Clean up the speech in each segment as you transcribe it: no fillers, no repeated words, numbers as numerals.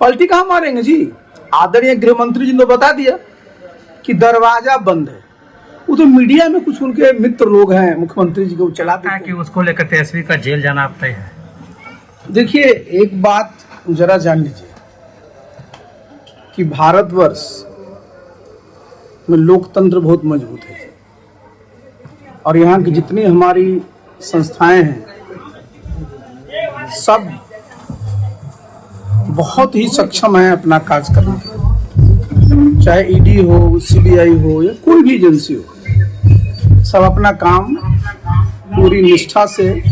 पलटी कहाँ मारेंगे जी। आदरणीय गृह मंत्री जी ने बता दिया कि दरवाजा बंद है। वो तो मीडिया में कुछ उनके मित्र लोग हैं मुख्यमंत्री जी को चलाते हैं कि उसको लेकर तेजस्वी का जेल जाना अब तय है। देखिए एक बात जरा जान लीजिए कि भारतवर्ष में लोकतंत्र बहुत मजबूत है और यहाँ की जितनी हमारी संस्थाएं हैं सब बहुत ही सक्षम है अपना कार्य करने के, चाहे ईडी हो, सीबीआई हो या कोई भी एजेंसी हो, सब अपना काम पूरी निष्ठा से,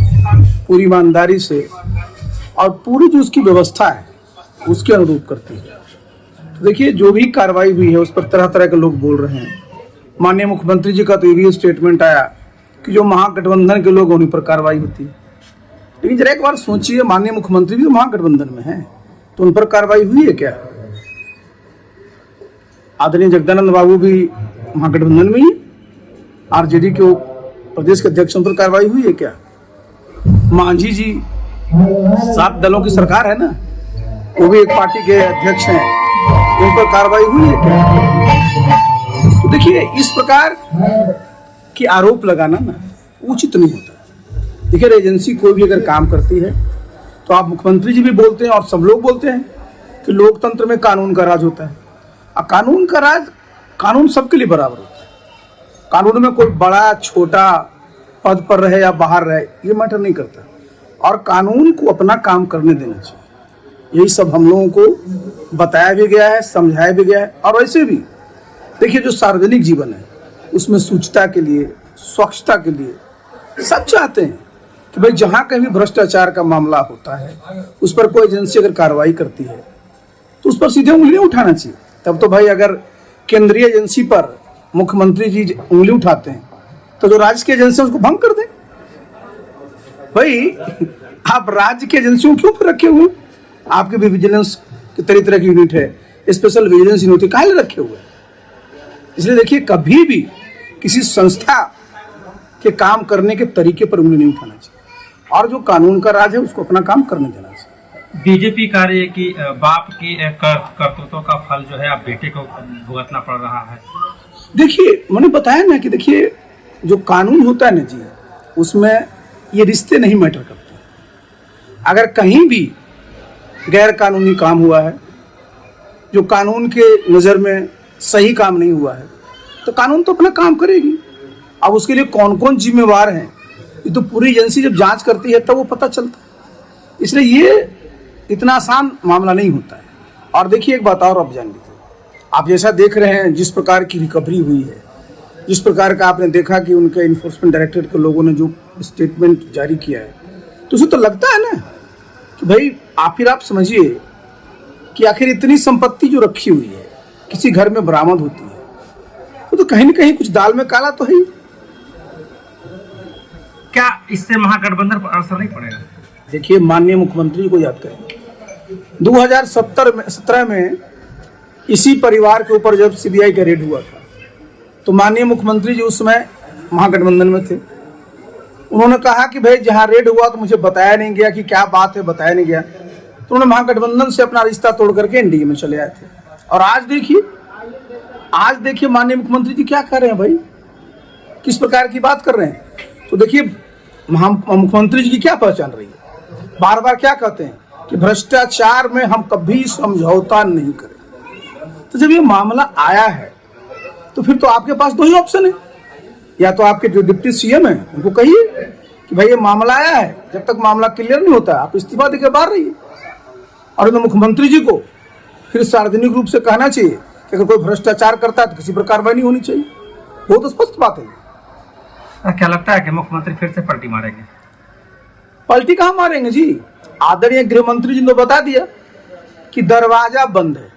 पूरी ईमानदारी से और पूरी जो उसकी व्यवस्था है उसके अनुरूप करती है। तो देखिए जो भी कार्रवाई हुई है उस पर तरह तरह के लोग बोल रहे हैं। माननीय मुख्यमंत्री जी का तो ये भी स्टेटमेंट आया कि जो महागठबंधन के लोग उन्हीं पर कार्रवाई होती है। लेकिन जरा एक बार सोचिए, माननीय मुख्यमंत्री भी तो महागठबंधन में हैं, तो उन पर कार्रवाई हुई है क्या? आदरणीय जगदानंद बाबू भी महागठबंधन में ही, आरजेडी के प्रदेश के अध्यक्ष पर कार्रवाई हुई है क्या? मांझी जी 7 दलों की सरकार है ना, वो भी एक पार्टी के अध्यक्ष हैं, उन पर कार्रवाई हुई है क्या? तो देखिए इस प्रकार की आरोप लगाना ना उचित नहीं होता। देखिए एजेंसी कोई भी अगर काम करती है तो आप मुख्यमंत्री जी भी बोलते हैं और सब लोग बोलते हैं कि लोकतंत्र में कानून का राज होता है। और कानून का राज, कानून सबके लिए बराबर होता है। कानून में कोई बड़ा छोटा पद पर रहे या बाहर रहे ये मैटर नहीं करता, और कानून को अपना काम करने देना चाहिए। यही सब हम लोगों को बताया भी गया है, समझाया भी गया है। और वैसे भी देखिए जो सार्वजनिक जीवन है उसमें शुचिता के लिए, स्वच्छता के लिए सब चाहते हैं कि भाई जहाँ कहीं भी भ्रष्टाचार का मामला होता है उस पर कोई एजेंसी अगर कार्रवाई करती है तो उस पर सीधे उंगली उठाना चाहिए। तब तो भाई अगर केंद्रीय एजेंसी पर मुख्यमंत्री जी उंगली उठाते हैं तो जो राज्य की एजेंसी उसको भंग कर दें। भाई आप राज्य की एजेंसियों क्यों पर रखे हुए? आपके भी विजिलेंस की तरह की यूनिट है, स्पेशल विजिलेंस यूनिट काहे रखे हुए? इसलिए देखिए कभी भी किसी संस्था के काम करने के तरीके पर उंगली नहीं उठाना चाहिए, और जो कानून का राज है उसको अपना काम करने देना चाहिए। बीजेपी कह रही है कि बाप की कर्तृत्व का फल जो है अब बेटे को भुगतना पड़ रहा है। देखिए मैंने बताया ना कि देखिए जो कानून होता है ना जी, उसमें ये रिश्ते नहीं मैटर करते। अगर कहीं भी गैर कानूनी काम हुआ है, जो कानून के नज़र में सही काम नहीं हुआ है, तो कानून तो अपना काम करेगी। अब उसके लिए कौन कौन जिम्मेवार हैं ये तो पूरी एजेंसी जब जांच करती है तब वो पता चलता है। इसलिए ये इतना आसान मामला नहीं होता है। और देखिए एक बात और आप जान लीजिए, आप जैसा देख रहे हैं जिस प्रकार की रिकवरी हुई है, जिस प्रकार का आपने देखा कि उनके इन्फोर्समेंट डायरेक्टरेट के लोगों ने जो स्टेटमेंट जारी किया है, तो उसे तो लगता है ना कि भाई आप समझिए कि आखिर इतनी संपत्ति जो रखी हुई है किसी घर में बरामद होती है तो कहीं न कहीं कुछ दाल में काला तो है ही। क्या इससे महागठबंधन पर असर नहीं पड़ेगा? देखिए माननीय मुख्यमंत्री को याद करें 2017 में इसी परिवार के ऊपर जब सीबीआई का रेड हुआ था तो माननीय मुख्यमंत्री जी उस समय महागठबंधन में थे। उन्होंने कहा कि भाई जहां रेड हुआ तो मुझे बताया नहीं गया कि क्या बात है, बताया नहीं गया, तो उन्होंने महागठबंधन से अपना रिश्ता तोड़ करके एनडीए में चले आए थे। और आज देखिए माननीय मुख्यमंत्री जी क्या कर रहे हैं भाई, किस प्रकार की बात कर रहे हैं। तो देखिए मुख्यमंत्री जी की क्या पहचान रही है, बार बार क्या कहते हैं कि भ्रष्टाचार में हम कभी समझौता नहीं करें। तो जब ये मामला आया है तो फिर तो आपके पास 2 ही ऑप्शन है, या तो आपके जो डिप्टी सीएम है उनको कहिए कि भाई ये मामला आया है, जब तक मामला क्लियर नहीं होता आप इस्तीफा देकर बाहर रहिए, और मुख्यमंत्री जी को फिर सार्वजनिक रूप से कहना चाहिए कि अगर कोई भ्रष्टाचार करता है तो किसी पर कार्रवाई नहीं होनी चाहिए। बहुत स्पष्ट बात है। क्या लगता है कि मुख्यमंत्री फिर से पलटी मारेंगे? पलटी कहाँ मारेंगे जी। आदरणीय गृह मंत्री जी ने बता दिया कि दरवाजा बंद है।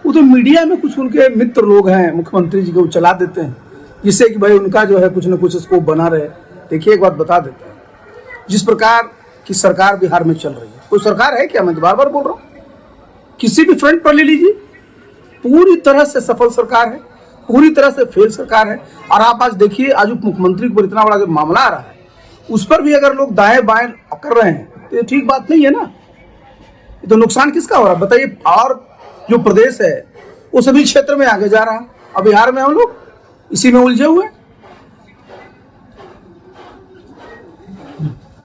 वो तो मीडिया में कुछ उनके मित्र लोग हैं मुख्यमंत्री जी को चला देते हैं, जिससे कि भाई उनका जो है कुछ न कुछ स्कोप बना रहे। देखिए एक बात बता देते हैं, जिस प्रकार की सरकार बिहार में चल रही है, कोई सरकार है क्या? मैं तो बार बार बोल रहा हूँ, किसी भी फ्रंट पर ले लीजिए, पूरी तरह से सफल सरकार है, पूरी तरह से फेल सरकार है। और आप आज देखिए आज उप मुख्यमंत्री को इतना बड़ा जो मामला आ रहा है उस पर भी अगर लोग दाएं बाएं कर रहे हैं तो ये ठीक बात नहीं है ना। ये तो नुकसान किसका हो रहा है बताइए। और जो प्रदेश है वो सभी क्षेत्र में आगे जा रहा है, अब बिहार में हम लोग इसी में उलझे हुए हैं।